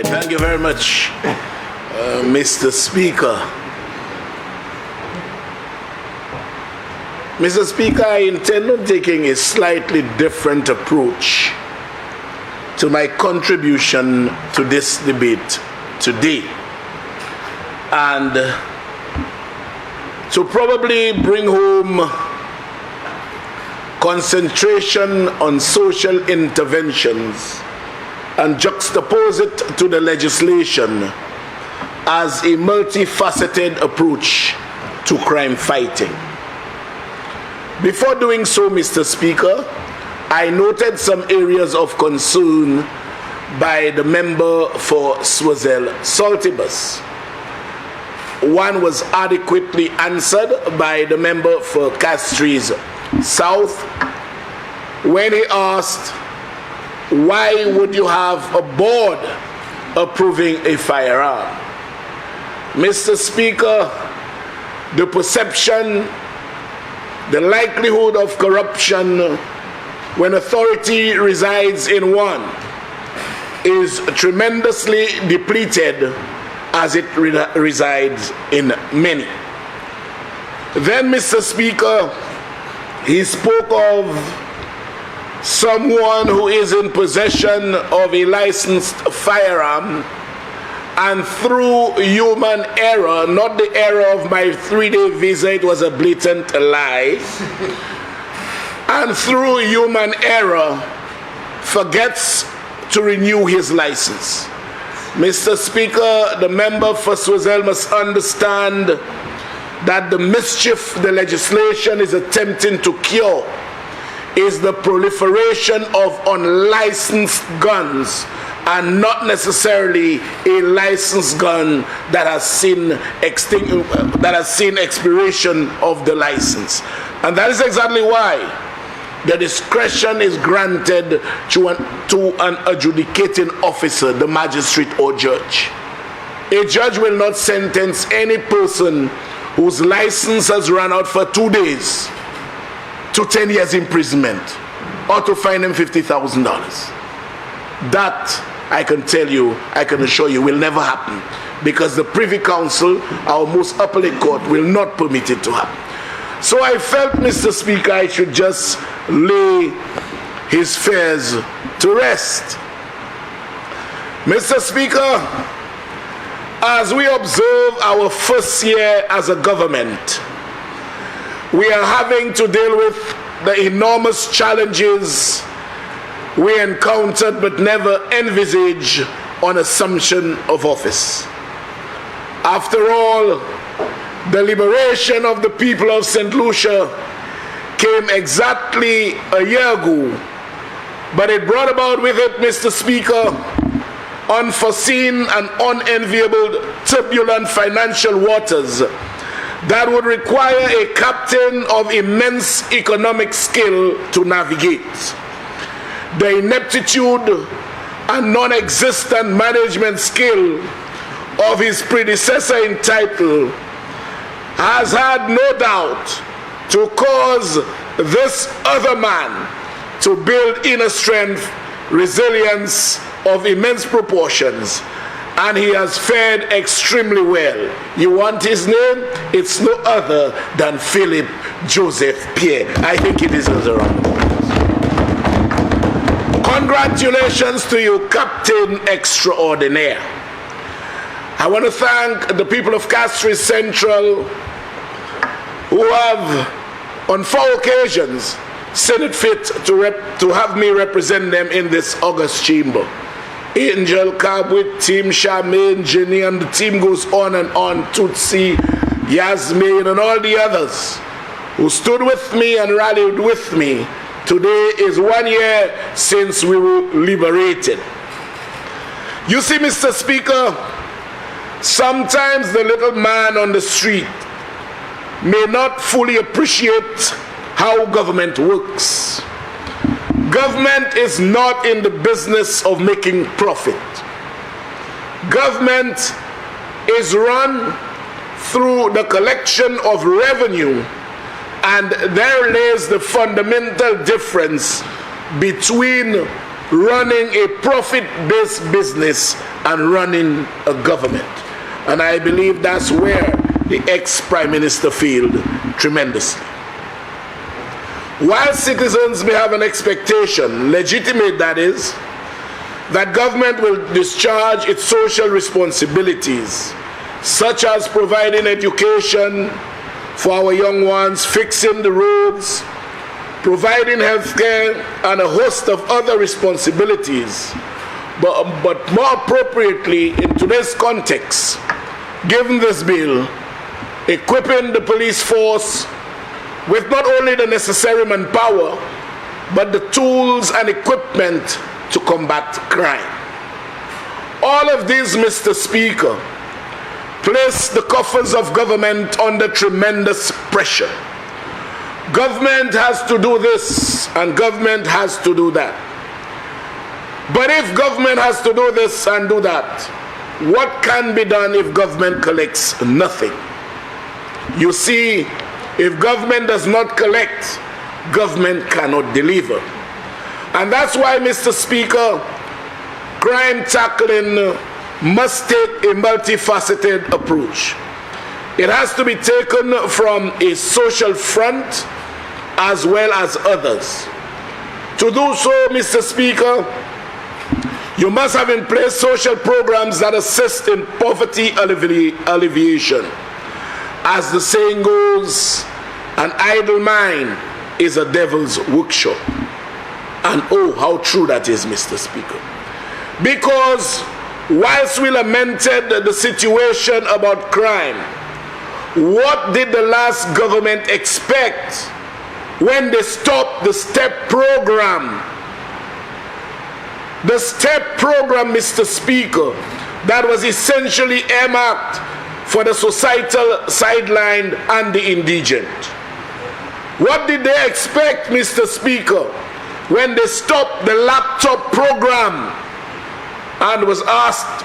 Thank you very much, Mr. Speaker. Mr. Speaker, I intend on taking a slightly different approach to my contribution to this debate today, and to probably bring home concentration on social interventions and juxtapose it to the legislation as a multifaceted approach to crime fighting. Before doing so, Mr. Speaker, I noted some areas of concern by the member for Swazel Saltibus. One was adequately answered by the member for Castries South when he asked, why would you have a board approving a firearm? Mr. Speaker, the perception, the likelihood of corruption when authority resides in one is tremendously depleted as it resides in many. Then, Mr. Speaker, he spoke of someone who is in possession of a licensed firearm, and through human error, not the error of my 3-day visa, it was a blatant lie, and through human error forgets to renew his license. Mr. Speaker, the member for Swazel must understand that the mischief the legislation is attempting to cure is the proliferation of unlicensed guns, and not necessarily a licensed gun that has seen expiration of the license. And that is exactly why the discretion is granted to an adjudicating officer, the magistrate or judge. A judge will not sentence any person whose license has run out for 2 days to 10 years imprisonment or to fine him $50,000. That, I can tell you, I can assure you, will never happen, because the Privy Council, our most appellate court, will not permit it to happen. So I felt, Mr. Speaker, I should just lay his fears to rest. Mr. Speaker, as we observe our first year as a government, we are having to deal with the enormous challenges we encountered but never envisaged on assumption of office. After all, the liberation of the people of St. Lucia came exactly a year ago, but it brought about with it, Mr. Speaker, unforeseen and unenviable turbulent financial waters that would require a captain of immense economic skill to navigate. The ineptitude and non-existent management skill of his predecessor in title has had no doubt to cause this other man to build inner strength, resilience of immense proportions, and he has fared extremely well. You want his name? It's no other than Philip Joseph Pierre. I think he deserves a round of applause. Congratulations to you, Captain Extraordinaire. I want to thank the people of Castries Central who have, on 4 occasions, seen it fit to have me represent them in this august chamber. Angel, Cabwit, Team Charmaine, Jenny, and the team goes on and on, Tootsie, Yasmin, and all the others who stood with me and rallied with me. Today is 1 year since we were liberated. You see, Mr. Speaker, sometimes the little man on the street may not fully appreciate how government works. Government is not in the business of making profit. Government is run through the collection of revenue, and there lays the fundamental difference between running a profit-based business and running a government. And I believe that's where the ex-Prime Minister failed tremendously. While citizens may have an expectation, legitimate that is, that government will discharge its social responsibilities, such as providing education for our young ones, fixing the roads, providing health care, and a host of other responsibilities. But more appropriately, in today's context, given this bill, equipping the police force with not only the necessary manpower, but the tools and equipment to combat crime. All of these, Mr. Speaker, place the coffers of government under tremendous pressure. Government has to do this and government has to do that. But if government has to do this and do that, what can be done if government collects nothing? You see, if government does not collect, government cannot deliver. And that's why, Mr. Speaker, crime tackling must take a multifaceted approach. It has to be taken from a social front as well as others. To do so, Mr. Speaker, you must have in place social programs that assist in poverty alleviation. As the saying goes, an idle mind is a devil's workshop. And oh, how true that is, Mr. Speaker. Because whilst we lamented the situation about crime, what did the last government expect when they stopped the STEP program? The STEP program, Mr. Speaker, that was essentially earmarked for the societal sidelined and the indigent. What did they expect, Mr. Speaker, when they stopped the laptop program and was asked,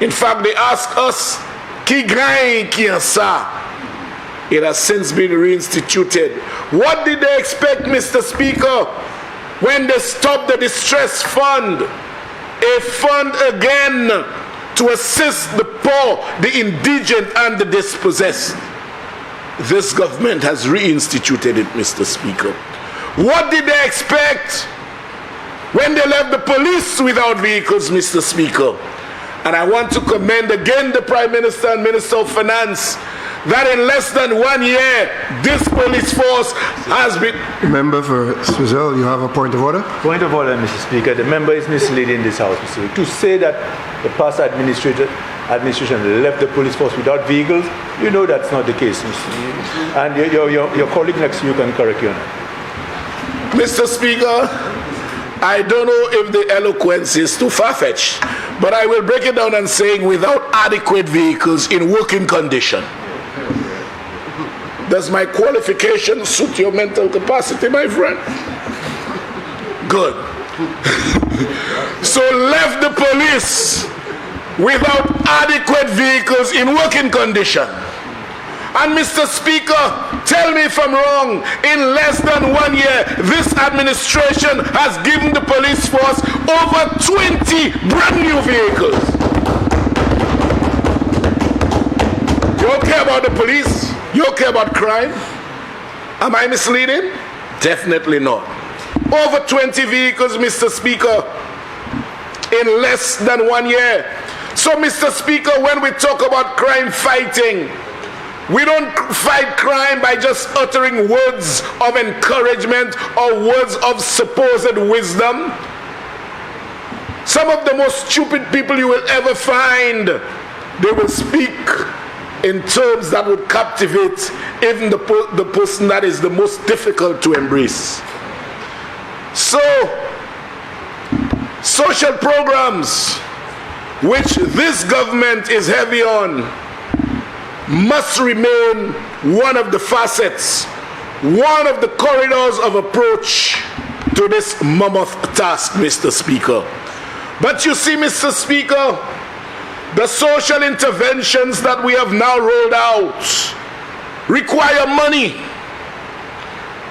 in fact they asked us, qui gagne qui en ça? It has since been reinstituted. What did they expect, Mr. Speaker, when they stopped the distress fund, a fund again to assist the poor, the indigent, and the dispossessed? This government has reinstituted it, Mr. Speaker. What did they expect when they left the police without vehicles, Mr. Speaker? And I want to commend again the Prime Minister and Minister of Finance that in less than 1 year, this police force has been... Member for Swizzell, you have a point of order? Point of order, Mr. Speaker. The member is misleading this House, Mr. Speaker. To say that the past administration left the police force without vehicles, you know that's not the case, Mr. Speaker. And your colleague next to you can correct you on that. Mr. Speaker, I don't know if the eloquence is too far-fetched, but I will break it down and saying without adequate vehicles in working condition. Does my qualification suit your mental capacity, my friend? Good. So left the police without adequate vehicles in working condition. And Mr. Speaker, tell me if I'm wrong, in less than 1 year, this administration has given the police force over 20 brand new vehicles. You don't care about the police? You don't care about crime? Am I misleading? Definitely not. Over 20 vehicles, Mr. Speaker, in less than 1 year. So, Mr. Speaker, when we talk about crime fighting, we don't fight crime by just uttering words of encouragement or words of supposed wisdom. Some of the most stupid people you will ever find, they will speak in terms that would captivate even the person that is the most difficult to embrace. So, social programs, which this government is heavy on, must remain one of the facets, one of the corridors of approach to this mammoth task, Mr. Speaker. But you see, Mr. Speaker, the social interventions that we have now rolled out require money.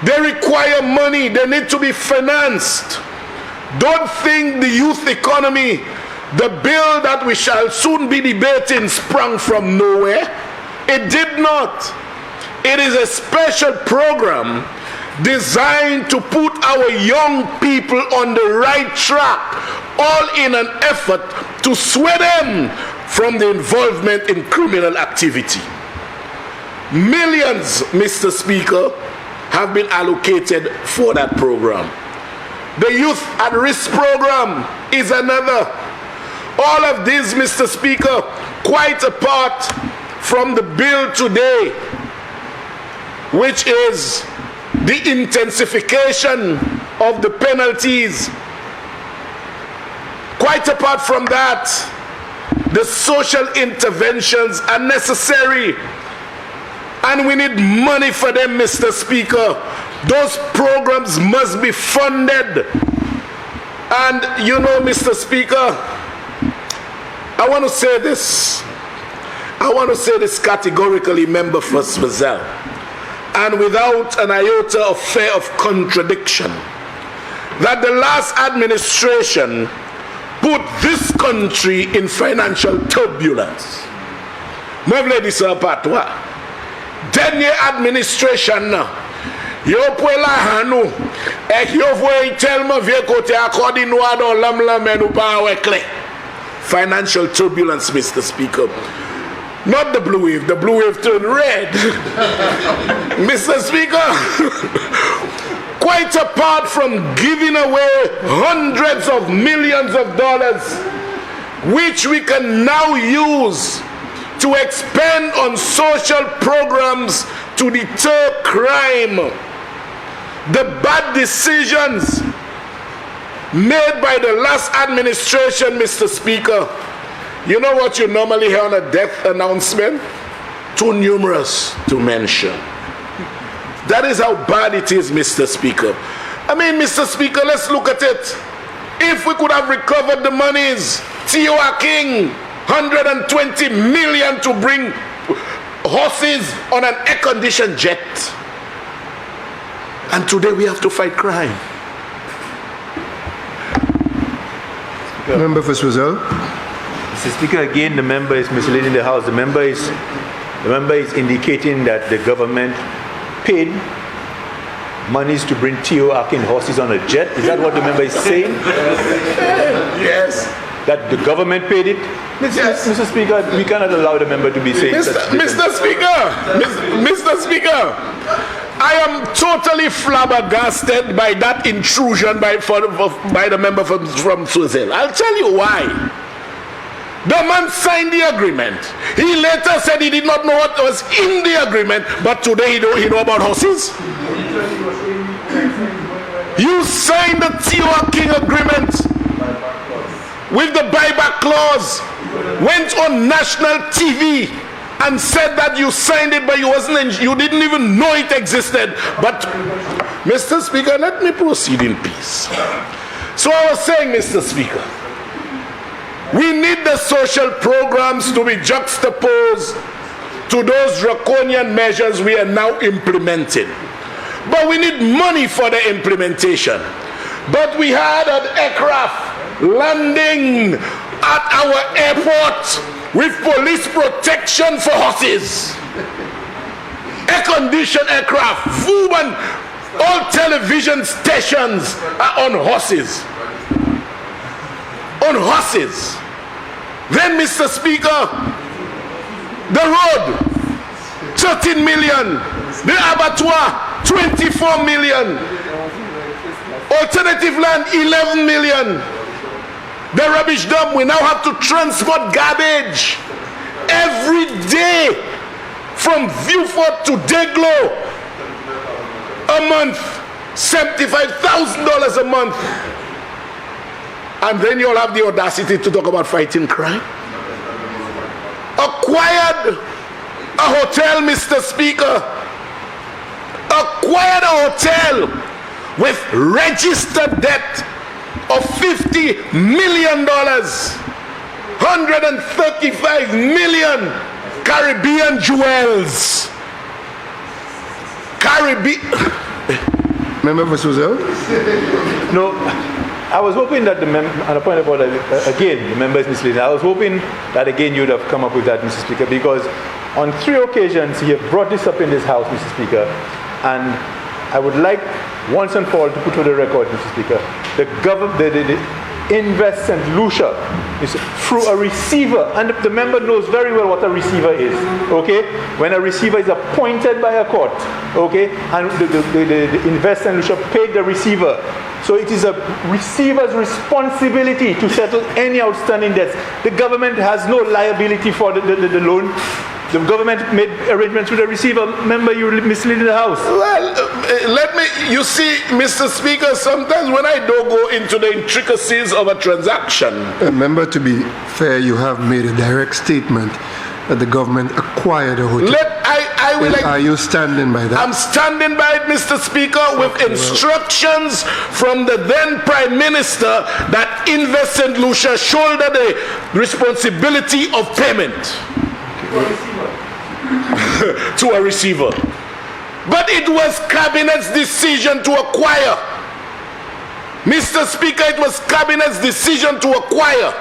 They require money. They need to be financed. Don't think the youth economy, the bill that we shall soon be debating, sprung from nowhere. It did not. It is a special program designed to put our young people on the right track, all in an effort to sway them from the involvement in criminal activity. Millions, Mr. Speaker, have been allocated for that program. The Youth at Risk program is another. All of these, Mr. Speaker, quite apart from the bill today, which is the intensification of the penalties. Quite apart from that, the social interventions are necessary, and we need money for them, Mr. Speaker. Those programs must be funded. And you know, Mr. Speaker, I want to say this. I want to say this categorically, member for Swazel, and without an iota of fear of contradiction, that the last administration put this country in financial turbulence. Mevle di sa patwa. Denye administration na. Yo pwela hanu. Ek yo vwe telma vie kote akodi noa don lam menu pa wekle. Financial turbulence, Mr. Speaker. Not the blue wave. The blue wave turned red. Mr. Speaker, quite apart from giving away hundreds of millions of dollars, which we can now use to expend on social programs to deter crime, the bad decisions made by the last administration, Mr. Speaker, you know what you normally hear on a death announcement? Too numerous to mention. That is how bad it is, Mr. Speaker. I mean, Mr. Speaker, let's look at it. If we could have recovered the monies, T.O.A. King, 120 million to bring horses on an air-conditioned jet. And today we have to fight crime. Member for Swazel. Mr. Speaker, again, the member is misleading the House. The member is indicating that the government paid monies to bring T.O. Akin horses on a jet. Is that what the member is saying? Yes. That the government paid it? Yes. Mr. Speaker, we cannot allow the member to be saying Mr. Speaker, I am totally flabbergasted by that intrusion by the member from Swazel. I'll tell you why. The man signed the agreement. He later said he did not know what was in the agreement, but today he know about horses. You signed the T.O. King agreement with the buyback clause, went on national TV and said that you signed it, but you didn't even know it existed. But Mr. Speaker, let me proceed in peace. So I was saying, Mr. Speaker, we need the social programs to be juxtaposed to those draconian measures we are now implementing. But we need money for the implementation. But we had an aircraft landing at our airport with police protection for horses. Air-conditioned aircraft, food, and all television stations are on horses. On horses. Then, Mr. Speaker, the road, 13 million. The abattoir, 24 million. Alternative land, 11 million. The rubbish dump, we now have to transport garbage every day from Viewfort to Deglo. A month, $75,000 a month. And then you'll have the audacity to talk about fighting crime. Acquired a hotel, Mr. Speaker. Acquired a hotel with registered debt of $50 million. 135 million Caribbean jewels. Member for Swazel? No, I was hoping that and a point about again, the member is misleading. I was hoping that again you'd have come up with that, Mr. Speaker, because on 3 occasions you have brought this up in this House, Mr. Speaker, and I would like once and for all to put for the record, Mr. Speaker, the government, the Invest St. Lucia is through a receiver, and the member knows very well what a receiver is, okay? When a receiver is appointed by a court, okay, and the Invest St. Lucia paid the receiver. So it is a receiver's responsibility to settle any outstanding debts. The government has no liability for the loan. The government made arrangements with the receiver. Member, you misleading the House. Well, you see, Mr. Speaker, sometimes when I don't go into the intricacies of a transaction. Member, to be fair, you have made a direct statement that the government acquired a hotel. Are you standing by that? I'm standing by it, Mr. Speaker, with instructions from the then Prime Minister that Invest St. Lucia shoulder the responsibility of payment to a receiver. But it was Cabinet's decision to acquire. Mr. Speaker, it was Cabinet's decision to acquire.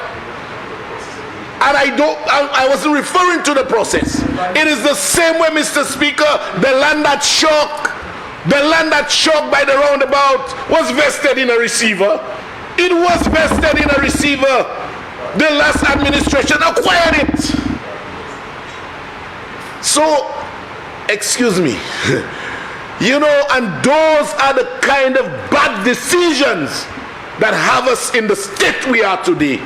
And I wasn't referring to the process. It is the same way, Mr. Speaker, the land at Shock by the roundabout was vested in a receiver. It was vested in a receiver. The last administration acquired it. So, excuse me, and those are the kind of bad decisions that have us in the state we are today.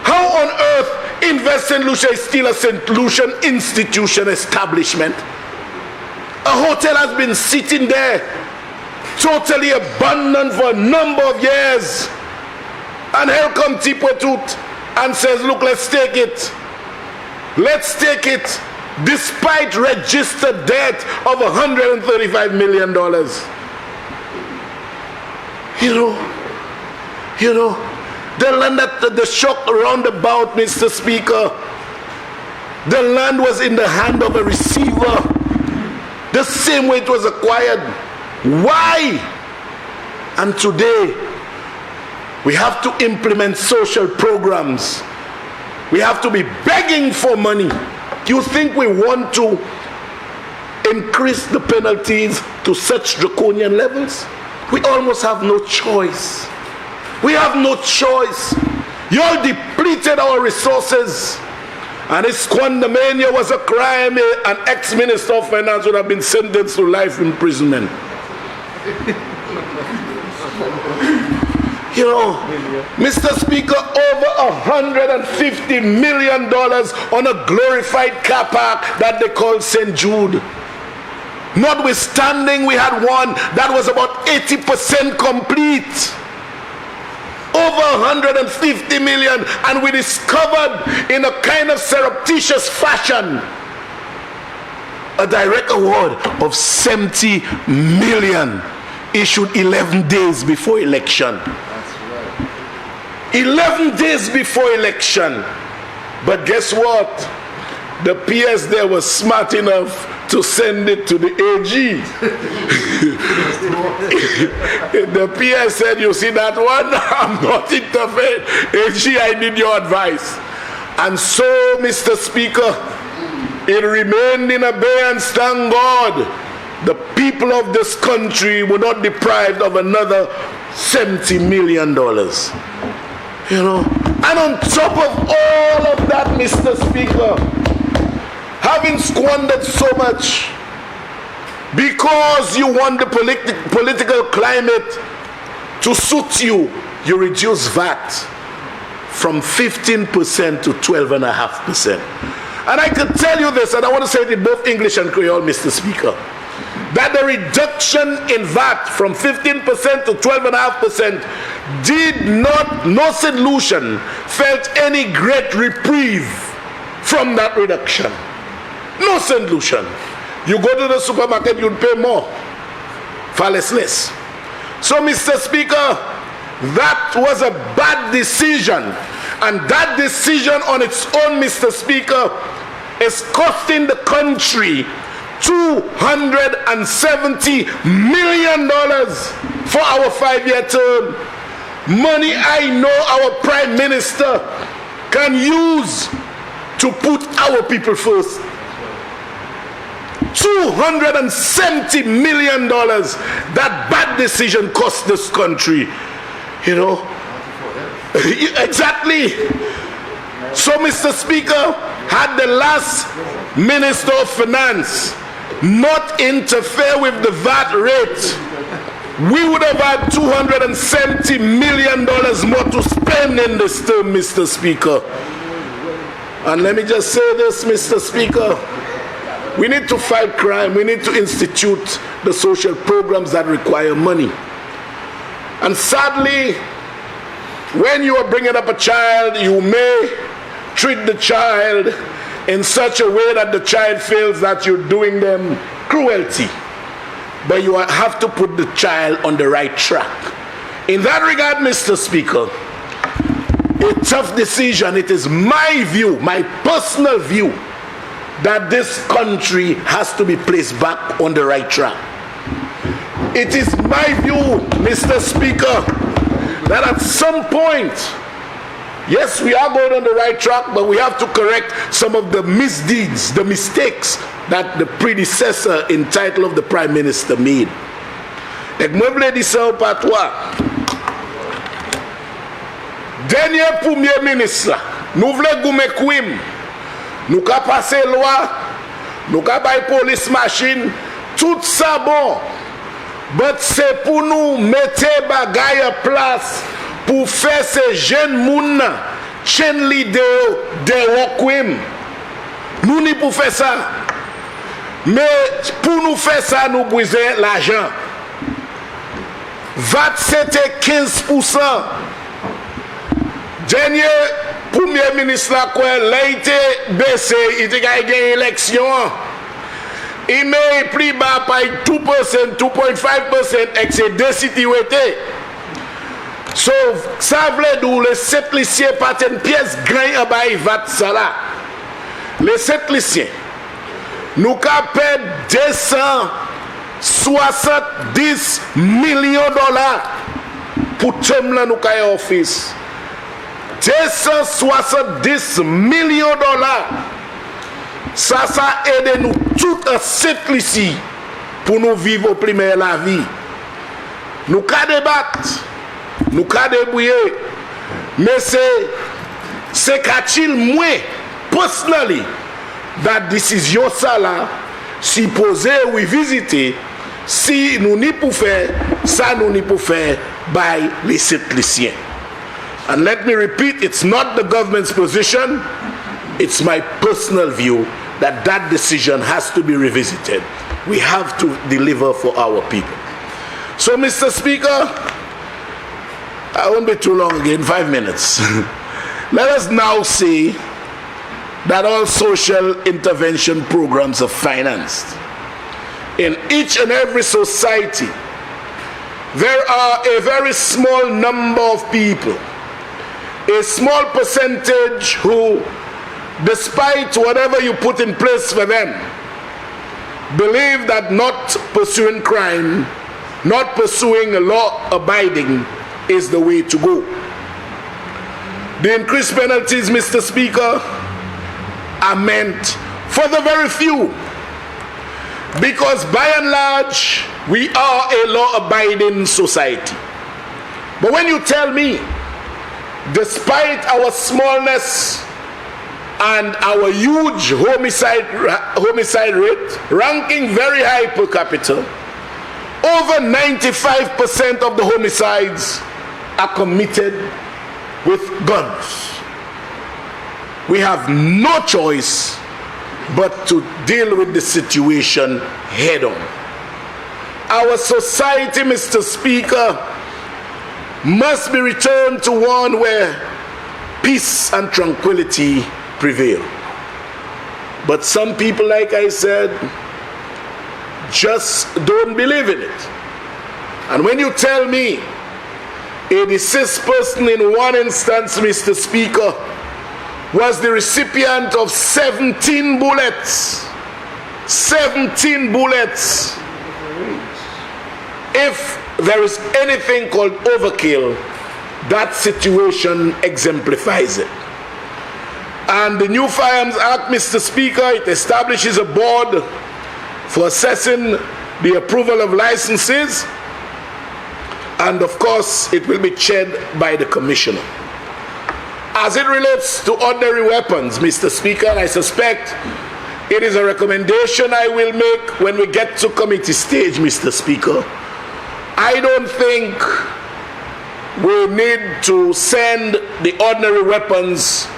How on earth Invest St. Lucia is still a St. Lucian institution establishment? A hotel has been sitting there totally abandoned for a number of years. And here come Tipwetut and says, look, let's take it. Let's take it despite registered debt of $135 million. The land at the Shock roundabout, Mr. Speaker, the land was in the hand of a receiver, the same way it was acquired. Why? And today, we have to implement social programs. We have to be begging for money. You think we want to increase the penalties to such draconian levels? We almost have no choice. We have no choice. You all depleted our resources. And if squandermania was a crime, an ex-minister of finance would have been sentenced to life imprisonment. Mr. Speaker, over $150 million on a glorified car park that they call St. Jude. Notwithstanding, we had one that was about 80% complete. Over $150 million, and we discovered in a kind of surreptitious fashion a direct award of $70 million issued 11 days before election. That's right. 11 days before election. But guess what? The PS there was smart enough to send it to the AG. The PS said, you see that one? I'm not interfering. AG, I need your advice. And so, Mr. Speaker, it remained in abeyance, thank God. The people of this country were not deprived of another $70 million. And on top of all of that, Mr. Speaker, having squandered so much because you want the political climate to suit you, you reduce VAT from 15% to 12.5%. And I could tell you this, and I want to say it in both English and Creole, Mr. Speaker, that the reduction in VAT from 15% to 12.5% did not, no St. Lucian felt any great reprieve from that reduction. No St. Lucian. You go to the supermarket, you'd pay more, far less. So, Mr. Speaker, that was a bad decision. And that decision on its own, Mr. Speaker, is costing the country $270 million for our 5-year term. money I know our Prime Minister can use to put our people first. $270 million, that bad decision cost this country, you know. Exactly. So, Mr. Speaker, had the last Minister of Finance not interfere with the VAT rate, we would have had $270 million more to spend in this term, Mr. Speaker. And let me just say this, Mr. Speaker. We need to fight crime. We need to institute the social programs that require money. And sadly, when you are bringing up a child, you may treat the child in such a way that the child feels that you're doing them cruelty. But you have to put the child on the right track. In that regard, Mr. Speaker, a tough decision. It is my view, my personal view, that this country has to be placed back on the right track. It is my view, Mr. Speaker, that at some point, yes, we are going on the right track, but we have to correct some of the misdeeds, the mistakes that the predecessor in title of the Prime Minister made. Ek mwen vle di sa ou patwa. Denye Premier Ministre, nou vle goume kwim, nou ka pase lwa, nou ka bay police machine, tout sa bon, but se pou nou mette bagay a plas pou fè se jen moun nan, chen li de wokwim. Nou ni pou fè sa. Mais pour nous faire ça, nous brisons l'argent. VAT c'était 15%. Dernier Premier ministre là, il a été baissé, il a gagné l'élection. Il m'a pris bas par 2%, 2.5% excès de sécurité. Sauf ça veut dire les 7 lycéens partent une pièce gagne en bas VAT ça là. Les 7 lycéens. Nous avons perdu 270 millions de dollars pour tout le monde en office. 270 millions de dollars. Ça aide nous tout à cette ici pour nous vivre au primaire la vie. Nous avons débattre, nous avons débrouiller, mais c'est qu'à-t-il moi, personnellement, that décision ça là, si posé ou visiter, si nous n'y pouvons faire, ça nous n'y pouvons faire by les citoyens. And let me repeat, it's not the government's position, it's my personal view that that decision has to be revisited. We have to deliver for our people. So, Mr. Speaker, I won't be too long again, 5 minutes. Let us now see that all social intervention programs are financed. In each and every society, there are a very small number of people, a small percentage who, despite whatever you put in place for them, believe that not pursuing crime, not pursuing law-abiding is the way to go. The increased penalties, Mr. Speaker, are meant for the very few, because by and large we are a law-abiding society. But when you tell me, despite our smallness and our huge homicide rate, ranking very high per capita, over 95% of the homicides are committed with guns. We have no choice but to deal with the situation head on. Our society, Mr. Speaker, must be returned to one where peace and tranquility prevail. But some people, like I said, just don't believe in it. And when you tell me a deceased person in one instance, Mr. Speaker, was the recipient of 17 bullets. 17 bullets. If there is anything called overkill, that situation exemplifies it. And the new Firearms Act, Mr. Speaker, it establishes a board for assessing the approval of licenses, and of course it will be chaired by the Commissioner. As it relates to ordinary weapons, Mr. Speaker, I suspect it is a recommendation I will make when we get to committee stage, Mr. Speaker. I don't think we need to send the ordinary weapons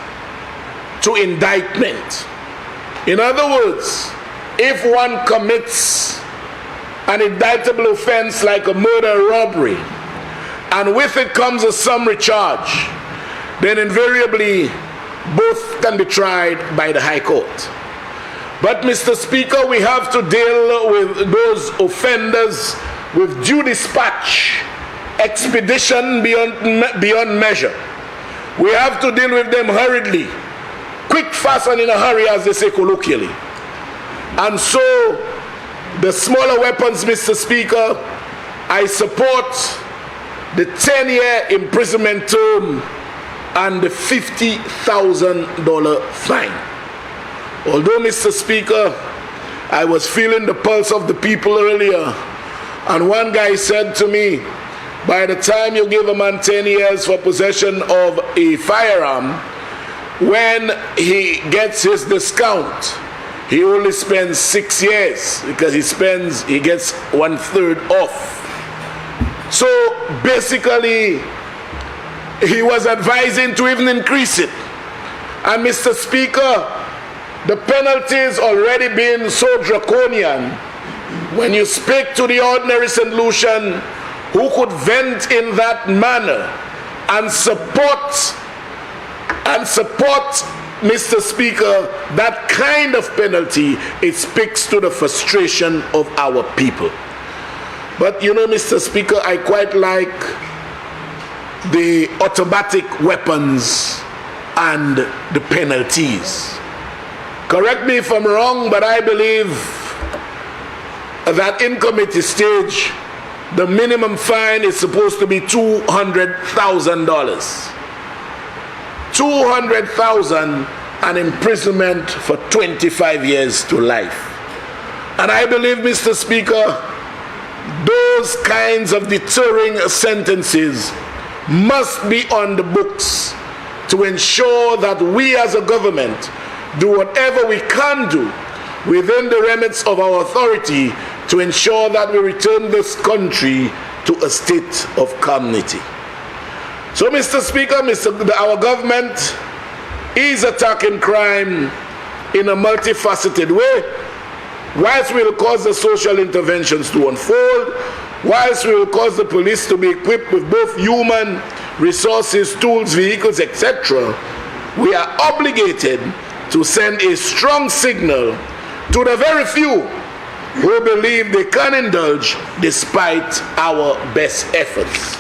to indictment. In other words, if one commits an indictable offense like a murder or robbery, and with it comes a summary charge, then invariably both can be tried by the High Court. But Mr. Speaker, we have to deal with those offenders with due dispatch, expedition beyond measure. We have to deal with them hurriedly, quick, fast, and in a hurry, as they say colloquially. And so, the smaller weapons, Mr. Speaker, I support the 10-year imprisonment term and the $50,000 fine. Although, Mr. Speaker, I was feeling the pulse of the people earlier, and one guy said to me, by the time you give a man 10 years for possession of a firearm, when he gets his discount, he only spends 6 years because he gets 1/3 off. So basically, he was advising to even increase it. And Mr. Speaker, the penalties already being so draconian, when you speak to the ordinary St. Lucian who could vent in that manner and support, Mr. Speaker, that kind of penalty, it speaks to the frustration of our people. But you know, Mr. Speaker, I quite like the automatic weapons and the penalties. Correct me if I'm wrong, but I believe that in committee stage, the minimum fine is supposed to be $200,000. $200,000 and imprisonment for 25 years to life. And I believe, Mr. Speaker, those kinds of deterring sentences must be on the books to ensure that we as a government do whatever we can do within the remits of our authority to ensure that we return this country to a state of calmity. So, Mr. Speaker, our government is attacking crime in a multifaceted way. Whilst we will cause the social interventions to unfold, whilst we will cause the police to be equipped with both human resources, tools, vehicles, etc., we are obligated to send a strong signal to the very few who believe they can indulge despite our best efforts.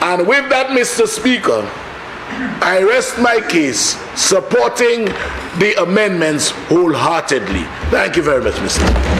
And with that, Mr. Speaker, I rest my case supporting the amendments wholeheartedly. Thank you very much, Mr. Speaker.